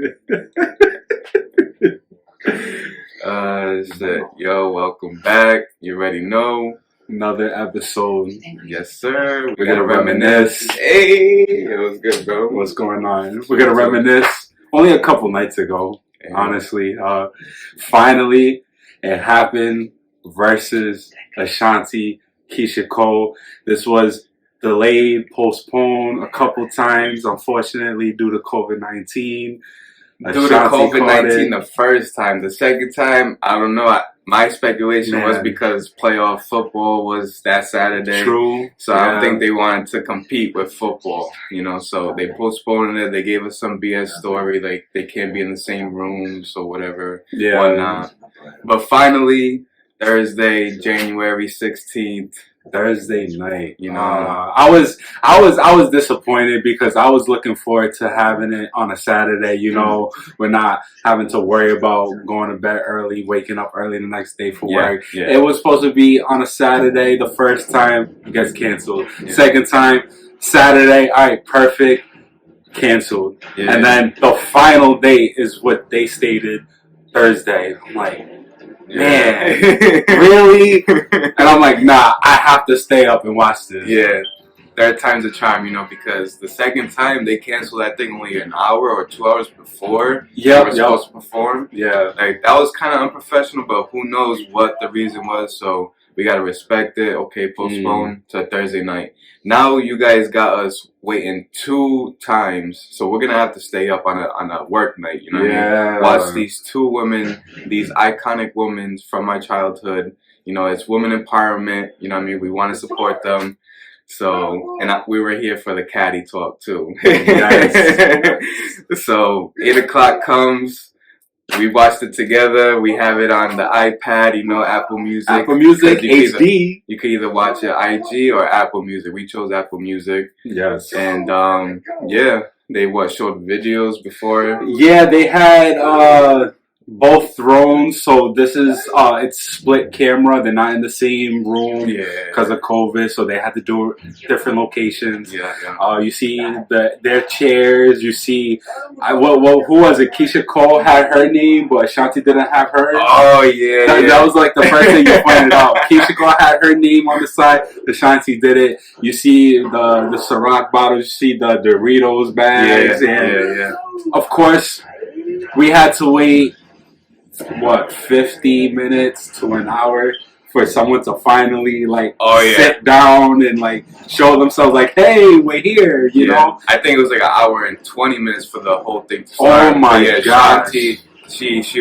Shit. Yo, welcome back. You already know. Another episode. Yes, sir. We're gonna reminisce. Hey, it was good, bro. What's going on? We're gonna reminisce. Only a couple nights ago, honestly. Finally, it happened. Verzuz, Ashanti, Keyshia Cole. This was delayed, postponed a couple times, unfortunately, due to COVID-19. Due to COVID-19 the first time. The second time, I don't know. My speculation was because playoff football was that Saturday. True. So I don't think they wanted to compete with football, so they postponed it. They gave us some BS story, like they can't be in the same rooms or whatever, whatnot. But finally, Thursday, January 16th. Thursday night, I was disappointed because I was looking forward to having it on a Saturday. We're not having to worry about going to bed early, waking up early the next day for work. It was supposed to be on a Saturday. The first time, it gets canceled. Second time, Saturday, all right, perfect, canceled. And then the final date is what they stated, Thursday. I'm like, man, really? And I'm like, nah, I have to stay up and watch this. Yeah, third time's a charm, because the second time they canceled that thing only an hour or 2 hours before they were supposed to perform. Yeah. Like, that was kind of unprofessional, but who knows what the reason was, so we gotta respect it. Okay, postpone to Thursday night. Now you guys got us waiting 2 times, so we're gonna have to stay up on a work night. You know what I mean? Watch these 2 women, these iconic women from my childhood. It's women empowerment. You know what I mean? We want to support them. So, we were here for the caddy talk too. So 8 o'clock comes. We watched it together. We have it on the iPad, Apple Music. Apple Music HD. You can either watch it IG or Apple Music. We chose Apple Music. Yes. And they showed videos before. Yeah, they had both thrones. So this is it's split camera. They're not in the same room because of COVID. So they had to do different locations. You see their chairs. You see, who was it? Keyshia Cole had her name, but Ashanti didn't have hers. Oh yeah, that was like the first thing you pointed out. Keyshia Cole had her name on the side. Ashanti did it. You see the Ciroc bottles. You see the Doritos bags, of course, we had to wait. 50 minutes to an hour for someone to finally sit down and show themselves hey, we're here, you know? I think it was like an hour and 20 minutes for the whole thing to start. Oh my god. She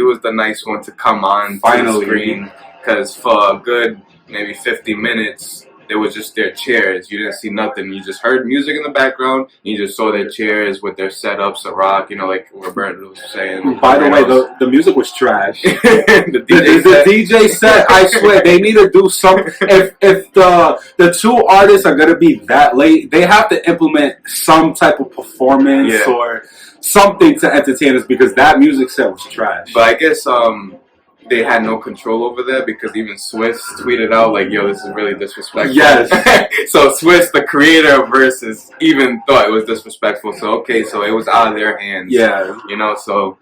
was the nice one to come on finally to the screen, because for a good maybe 50 minutes it was just their chairs. You didn't see nothing. You just heard music in the background. You just saw their chairs with their setups, a rock, like Roberto was saying. By the way, the music was trash. the DJ set, I swear, they need to do something. If the 2 artists are gonna be that late, they have to implement some type of performance or something to entertain us, because that music set was trash. But I guess they had no control over that, because even Swiss tweeted out yo, this is really disrespectful. Yes. So Swiss, the creator of Verzuz, even thought it was disrespectful. So so it was out of their hands. Yeah. So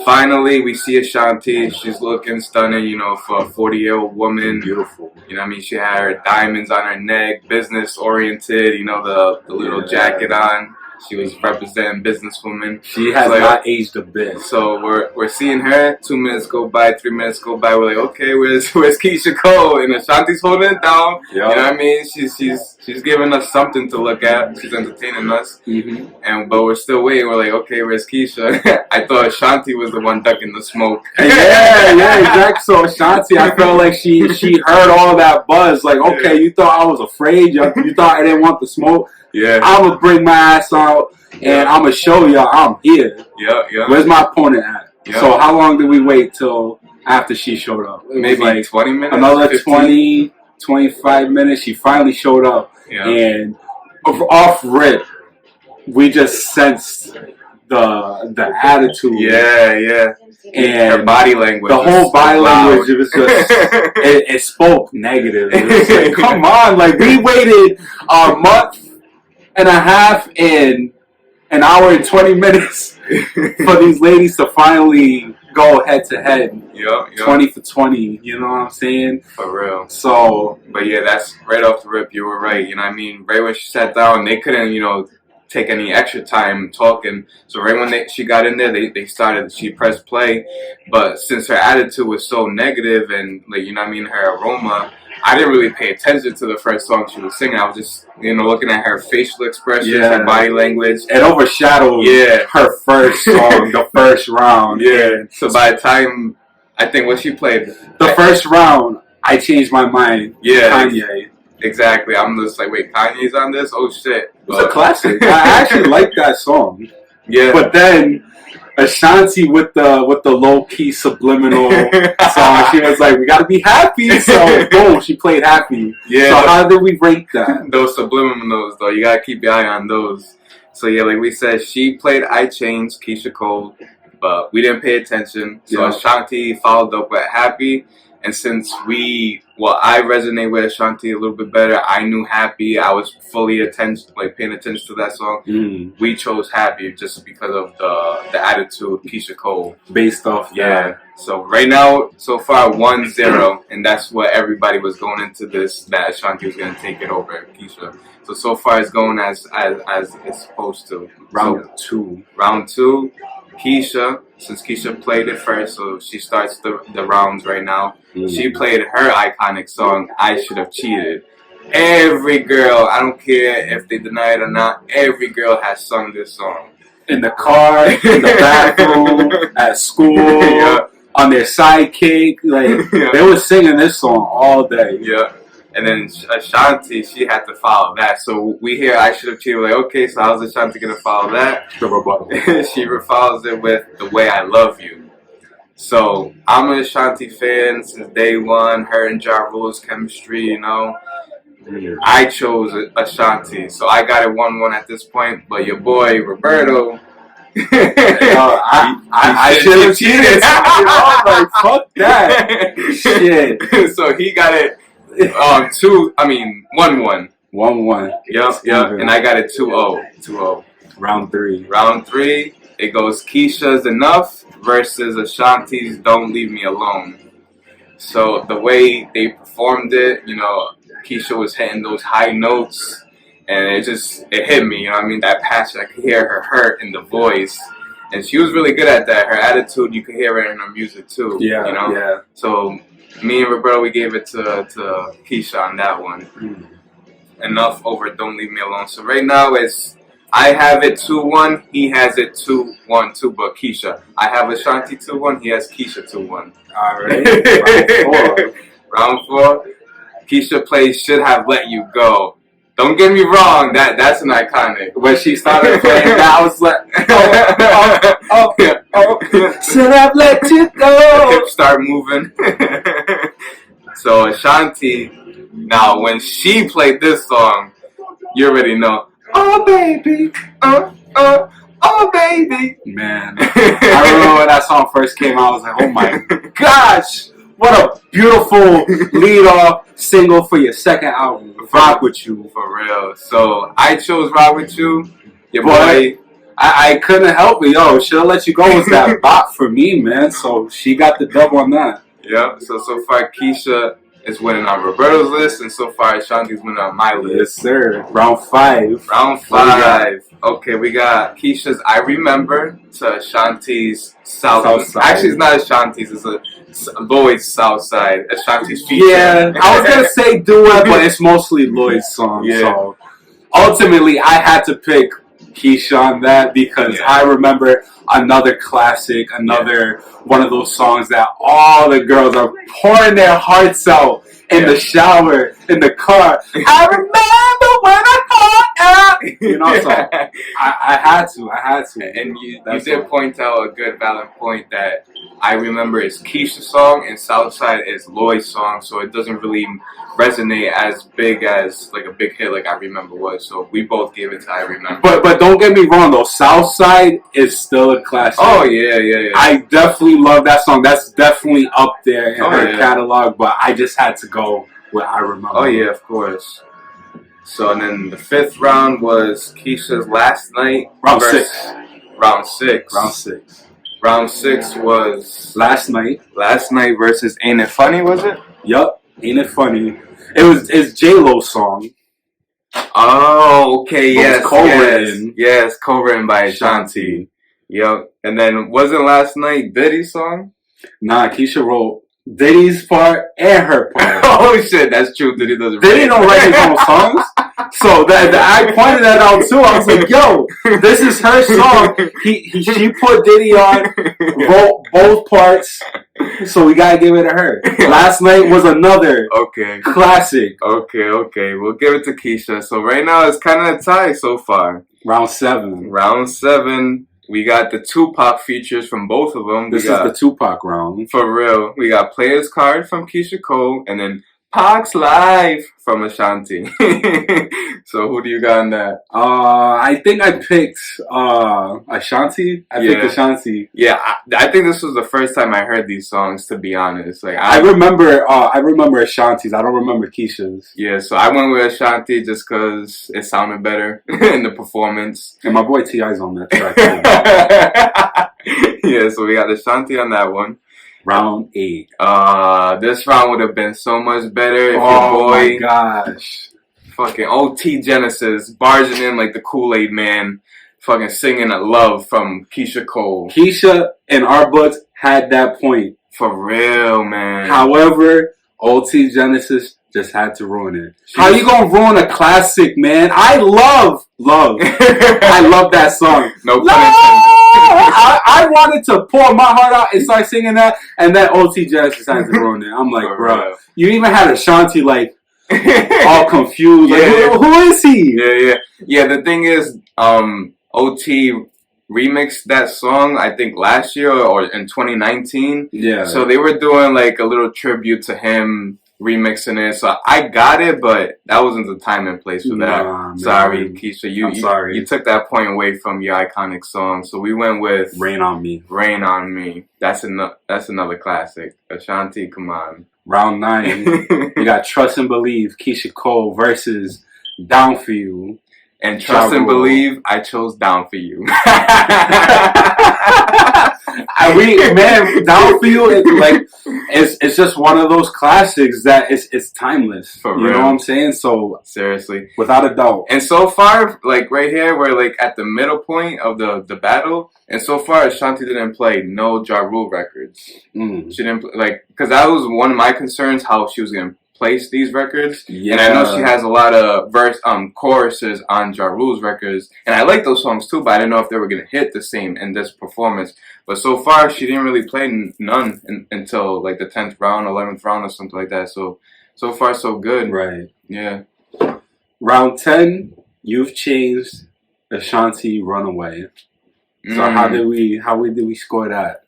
finally we see Ashanti. She's looking stunning, for a 40-year-old woman. Beautiful. You know what I mean? She had her diamonds on her neck, business oriented, the little jacket on. She was representing businesswoman. She has not aged a bit. So we're seeing her. 2 minutes go by, 3 minutes go by. We're like, okay, where's Keyshia Cole? And Ashanti's holding it down. Yep. You know what I mean? She's giving us something to look at. She's entertaining us. But we're still waiting. We're like, okay, where's Keyshia? I thought Ashanti was the one ducking the smoke. yeah, exactly. So Ashanti, I felt like she heard all that buzz. Okay, you thought I was afraid? You thought I didn't want the smoke? Yeah. I'm going to bring my ass out and I'm going to show y'all I'm here. Yeah. Where's my opponent at? Yeah. So how long did we wait till after she showed up? Maybe 20 minutes? Another 15? 25 minutes. She finally showed up. Yeah. And off rip, we just sensed the attitude. Yeah. And her body language. The whole body language, it was just, it spoke negative. It was come on, we waited a month and a half and an hour and 20 minutes for these ladies to finally go head to head. Yep. 20 for 20, you know what I'm saying? For real. So, but yeah, that's right off the rip. You were right. You know what I mean? Right when she sat down, they couldn't, take any extra time talking. So right when she got in there, she pressed play. But since her attitude was so negative and her aroma, I didn't really pay attention to the first song she was singing. I was just, looking at her facial expressions, her body language. It overshadowed her first song, the first round. Yeah. So by the time, I think what she played. The first round, I changed my mind. Yeah. Kanye. Exactly. I'm just like, wait, Kanye's on this? Oh, shit. It's a classic. I actually like that song. Yeah. But then Ashanti with the low key subliminal song, she was like, "We gotta be happy." So boom, she played happy. Yeah. So how did we rate that? Those subliminals though, you gotta keep your eye on those. So yeah, like we said, she played "I Changed," Keyshia Cole, but we didn't pay attention. So Ashanti followed up with "Happy," and since I resonate with Ashanti a little bit better. I knew "Happy." I was fully paying attention to that song. We chose "Happy" just because of the attitude Keyshia Cole. Based off that. So right now, so far 1-0, and that's what everybody was going into this, that Ashanti was going to take it over Keyshia. So far it's going as it's supposed to. Round two, Keyshia, since Keyshia played it first, so she starts the rounds right now. She played her iconic song, "I Should Have Cheated." Every girl, I don't care if they deny it or not, every girl has sung this song. In the car, in the bathroom, at school, on their sidekick. They were singing this song all day. Yeah. And then Ashanti, she had to follow that. So we hear "I Should Have Cheated." Like, okay, so how's Ashanti going to follow that? The rebuttal. She follows it with "The Way I Love You." So I'm an Ashanti fan since day one. Her and Ja Rule's chemistry, I chose Ashanti. So I got it 1-1 at this point. But your boy, Roberto... I should have cheated. Like, fuck that. Shit. So he got it 1-1. 1-1. Yep. And I got it 2-0. Round three. It goes Keyshia's "Enough" versus Ashanti's "Don't Leave Me Alone." So the way they performed it, Keyshia was hitting those high notes, and it hit me. That passion. I could hear her hurt in the voice, and she was really good at that. Her attitude, you could hear it in her music too. Yeah. So me and Roberto, we gave it to Keyshia on that one. Enough over "Don't Leave Me Alone." So right now I have it 2-1. He has it 2-1 too. But Keyshia, I have Ashanti 2-1. He has Keyshia 2-1. All right. Round 4. Keyshia plays "Should Have Let You Go." Don't get me wrong. That's an iconic. When she started playing that, I was like, should have let you go. The hips start moving. So Ashanti, now when she played this song, you already know. Oh baby, oh baby. Man, I remember when that song first came out. I was like, oh my gosh, what a beautiful lead-off single for your second album, "Rock With You." For real. So I chose "Rock With You." Your boy, I couldn't help it. Yo, "Should Have Let You Go" was that bop for me, man. So she got the dub on that. Yeah. So far Keyshia is winning on Roberto's list, and so far Ashanti's winning on my list. Yes, sir. Round 5. Okay, we got Keyshia's "I Remember" to Ashanti's Southside. Actually, it's not Ashanti's. It's Lloyd's Southside. Ashanti's feature. Yeah, I was gonna say duet, but it's mostly Lloyd's song. Yeah. So ultimately, I had to pick Keyshia on that because I remember another classic, another one of those songs that all the girls are pouring their hearts out in the shower, in the car. I remember when I caught out. So I had to. And you did point out a good, valid point that "I Remember" is Keyshia's song and Southside is Lloyd's song, so it doesn't really resonate as big as like a big hit like "I Remember" was. So we both gave it to "I Remember." But don't get me wrong though, Southside is still a classic. Oh yeah. I definitely love that song. That's definitely up there in her catalog. But I just had to go with "I Remember." Oh yeah, of course. So and then the 5th round was Keyshia's "Last Night." Round round 6. Round 6 was Last night versus Ain't It Funny, was it? Yup, Ain't It Funny. It's J-Lo's song. Oh, okay, yes, co-written. Yes, co-written by Ashanti. Yep. And then wasn't last night Diddy's song? Nah, Keyshia wrote Diddy's part and her part. Oh shit, that's true. Diddy don't write his own songs. So that I pointed that out too. I was like, yo, this is her song. She put Diddy on, wrote both parts. So we gotta give it to her. Last night was another classic. Okay. We'll give it to Keyshia. So right now it's kind of a tie so far. Round 7. We got the Tupac features from both of them. This is the Tupac round. For real. We got Player's Card from Keyshia Cole and then Pac's Live from Ashanti. So who do you got on that? I think I picked Ashanti. I picked Ashanti. Yeah, I think this was the first time I heard these songs, to be honest. Like I remember Ashanti's. I don't remember Keyshia's. Yeah, so I went with Ashanti just because it sounded better in the performance. And my boy T.I.'s on that track. Yeah, so we got Ashanti on that one. Round 8. This round would have been so much better if your my boy, gosh, fucking OT Genesis barging in like the Kool-Aid man, fucking singing a love from Keyshia Cole. Keyshia in our books had that point. For real, man. However, OT Genesis just had to ruin it. How you gonna ruin a classic, man? I love. I love that song. No pun intended. I wanted to pour my heart out and start singing that, and then OT Genesis had to ruin it. I'm like, bro, you even had Ashanti like all confused. Like, who is he? Yeah. The thing is, OT remixed that song, I think last year or in 2019. Yeah. So they were doing like a little tribute to him, remixing it. So I got it, but that wasn't the time and place for that. Sorry, Keyshia. You took that point away from your iconic song. So we went with Rain on Me. That's another classic. Ashanti, come on. Round 9. We got Trust and Believe, Keyshia Cole versus Down For You. And Trust and Believe, I chose Down For You. Down For You is like it's just one of those classics that it's timeless. For real. You know what I'm saying? So seriously, without a doubt. And so far, like right here, we're like at the middle point of the battle. And so far, Ashanti didn't play no Ja Rule records. She didn't because that was one of my concerns, how she was gonna place these records. Yeah. And I know she has a lot of choruses on Ja Rule's records, and I like those songs too, but I didn't know if they were gonna hit the same in this performance. But so far, she didn't really play none until like the 10th round, 11th round, or something like that. So far, so good. Right. Yeah. Round 10, You've Changed, Ashanti, Runaway. So how did we score that?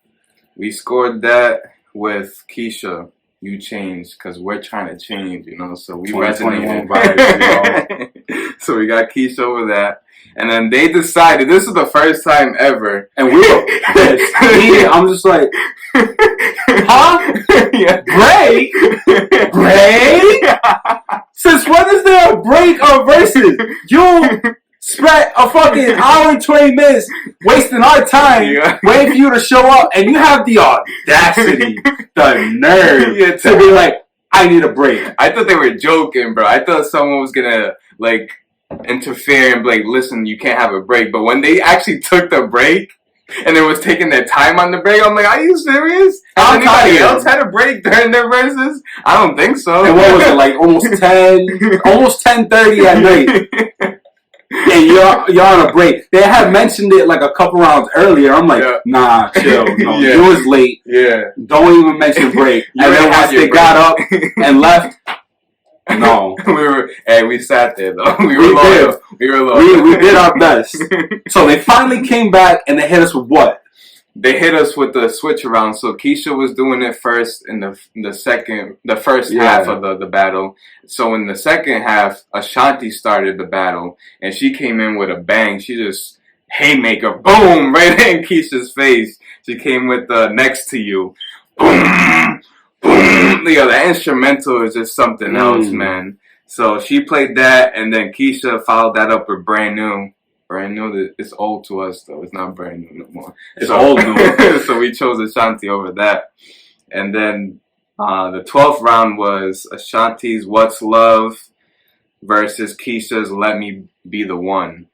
We scored that with Keyshia. You changed because we're trying to change, you know. So we resonated. Vibes, So we got Keyshia over that, and then they decided this is the first time ever, and we were pissed. I'm just like, huh? Yeah. Break? Since when is there a break on Verzuz? You spent a fucking hour and 20 minutes wasting our time waiting for you to show up, and you have the audacity, the nerve to be like, I need a break. I thought they were joking, bro. I thought someone was gonna like interfere and be like, listen, you can't have a break. But when they actually took the break and it was taking their time on the break, I'm like, are you serious? Has anybody else had a break during their verses? I don't think so. And what was it, like almost 10:30 at night? And you're on a break. They had mentioned it like a couple rounds earlier. I'm like, nah, chill. No, you was late. Yeah. Don't even mention break. And then once they got up and left, no. We sat there though. We were loyal. We did our best. So they finally came back and they hit us with what? They hit us with the switch around. So Keyshia was doing it first in the first half of the battle. So in the second half, Ashanti started the battle, and she came in with a bang. She just haymaker, boom, right in Keisha's face. She came with the Next to You, boom, boom. The instrumental is just something else, man. So she played that, and then Keyshia followed that up with Brand New. Brand new. It's old to us though. It's not brand new no more. It's old new. So we chose Ashanti over that. And then the 12th round was Ashanti's "What's Love" versus Keyshia's "Let Me Be the One."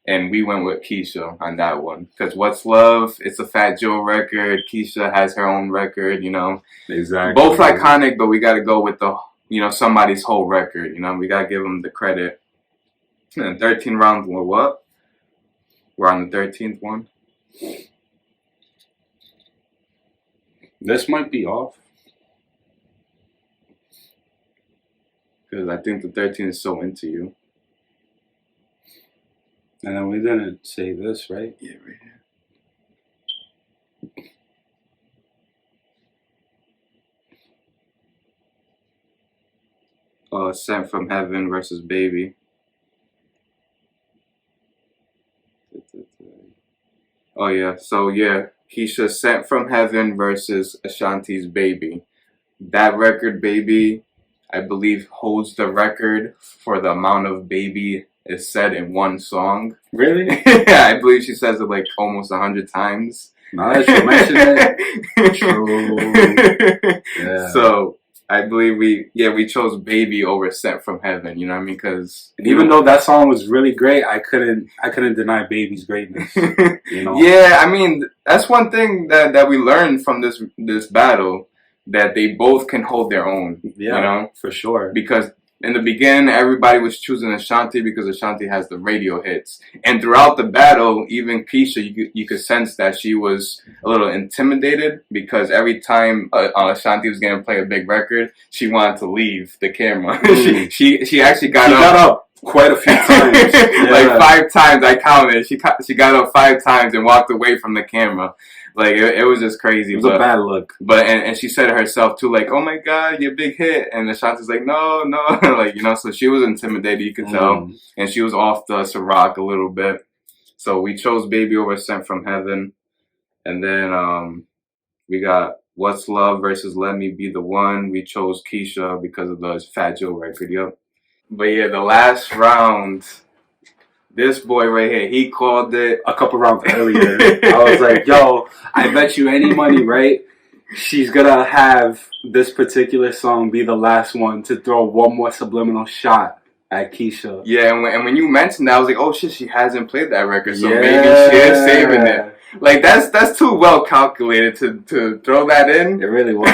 And we went with Keyshia on that one. Because "What's Love," it's a Fat Joe record. Keyshia has her own record, you know. Exactly. Both iconic, but we got to go with the, you know, somebody's whole record. You know, we got to give them the credit. And 13 rounds were what? We're on the 13th one. This might be off. Because I think the 13th is So Into You. And then we didn't say this, right? Yeah, right here. Sent from Heaven versus Baby. Oh yeah, so yeah, Keyshia, Sent from Heaven versus Ashanti's Baby. That record, Baby, I believe holds the record for the amount of Baby is said in one song. Really? Yeah, I believe she says it like almost 100 times. Now that you mention it, true. Yeah. So I believe we chose Baby over Sent from Heaven. You know what I mean? Because even though that song was really great, I couldn't deny Baby's greatness. You know? Yeah, I mean that's one thing that we learned from this battle, that they both can hold their own. Yeah, you know, for sure. Because in the beginning, everybody was choosing Ashanti because Ashanti has the radio hits. And throughout the battle, even Keyshia, you could sense that she was a little intimidated because every time Ashanti was going to play a big record, she wanted to leave the camera. She actually got up quite a few times. Yeah. Like 5 times, I counted. She got up 5 times and walked away from the camera. Like it was just crazy. It was a bad look. But and she said it herself too, like, "Oh my God, your big hit," and Ashanti's like, "No, no," like, you know. So she was intimidated, you could tell, and she was off the Ciroc a little bit. So we chose Baby over Sent from Heaven, and then we got What's Love versus Let Me Be the One. We chose Keyshia because of the Fat Joe record. Yep. But yeah, the last round. This boy right here, he called it a couple rounds earlier. I was like, yo, I bet you any money, right? She's gonna have this particular song be the last one to throw one more subliminal shot at Keyshia. Yeah, and when you mentioned that, I was like, oh shit, she hasn't played that record, so maybe she is saving it. Like that's too well calculated to throw that in. It really was.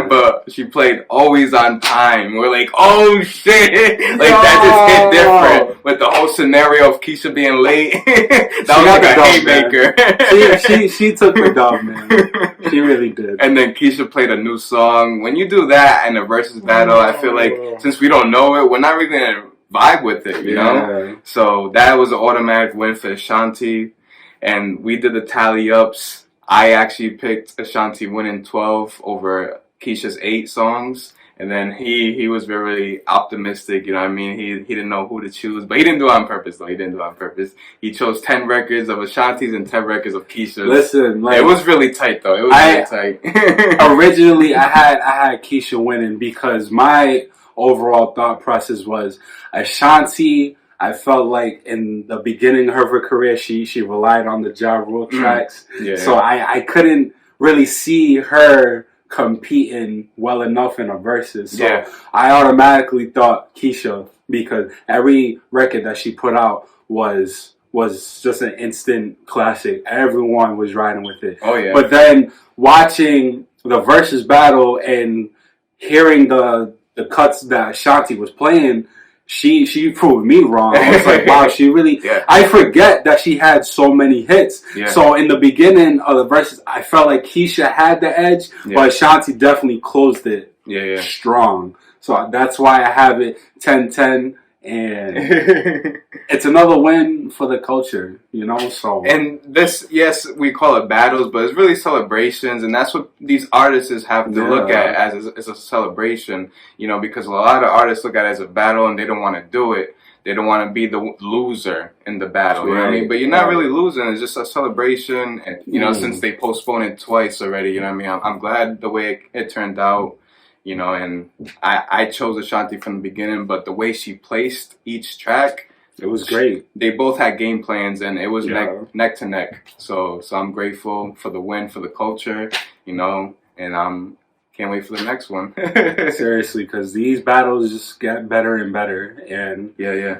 But she played Always on Time. We're like, oh shit! Like that just hit different with the whole scenario of Keyshia being late. That was like a haymaker. She took the dub, man. She really did. And then Keyshia played a new song. When you do that in a versus battle, I feel like since we don't know it, we're not really gonna vibe with it, you know? So that was an automatic win for Ashanti. And we did the tally ups. I actually picked Ashanti winning 12 over Keyshia's 8 songs. And then he was very optimistic, you know what I mean? He didn't know who to choose. But he didn't do it on purpose, though. He didn't do it on purpose. He chose 10 records of Ashanti's and 10 records of Keyshia's. Listen, like, it was really tight, though. It was really tight. Originally, I had Keyshia winning because my overall thought process was Ashanti. I felt like in the beginning of her career, she relied on the Ja Rule tracks. Yeah. So I couldn't really see her competing well enough in a versus. So I automatically thought Keyshia because every record that she put out was just an instant classic. Everyone was riding with it. Oh yeah. But then watching the versus battle and hearing the cuts that Ashanti was playing, she proved me wrong. I was like, wow, she really... I forget that she had so many hits. Yeah. So in the beginning of the verses, I felt like Keyshia had the edge, but Ashanti definitely closed it strong. So that's why I have it 10-10. And it's another win for the culture, you know. So and this, yes, we call it battles, but it's really celebrations, and that's what these artists have to look at as a celebration, you know, because a lot of artists look at it as a battle and they don't want to do it. They don't want to be the loser in the battle, you know what I mean? But you're not really losing. It's just a celebration, and you know, since they postponed it twice already, you know what I mean? I'm glad the way it turned out. You know, and I chose Ashanti from the beginning, but the way she placed each track, It was great. They both had game plans, and it was Yeah. neck to neck. So I'm grateful for the win, for the culture, you know, and can't wait for the next one. Seriously, because these battles just get better and better, and Yeah.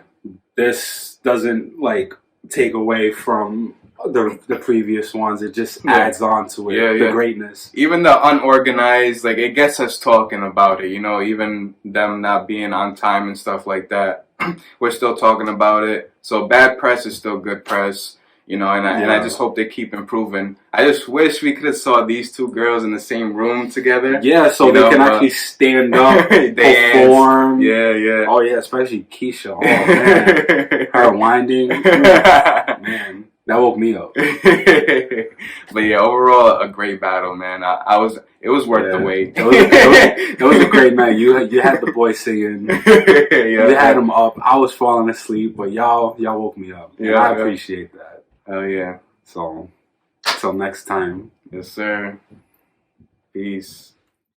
this doesn't like take away from the previous ones. It just adds on to it. The greatness. Even the unorganized, like, it gets us talking about it, you know, even them not being on time and stuff like that. We're still talking about it. So bad press is still good press, you know, and I just hope they keep improving. I just wish we could have saw these two girls in the same room together. Yeah, so they can actually stand up, perform. Yeah. Oh yeah, especially Keyshia. Oh man, her winding, man. That woke me up. But yeah, overall a great battle, man. It was worth the wait. It was a great night. You had the boys singing. You had them up. I was falling asleep, but y'all woke me up. Yeah, I appreciate that. Oh yeah. So, till next time. Yes, sir. Peace.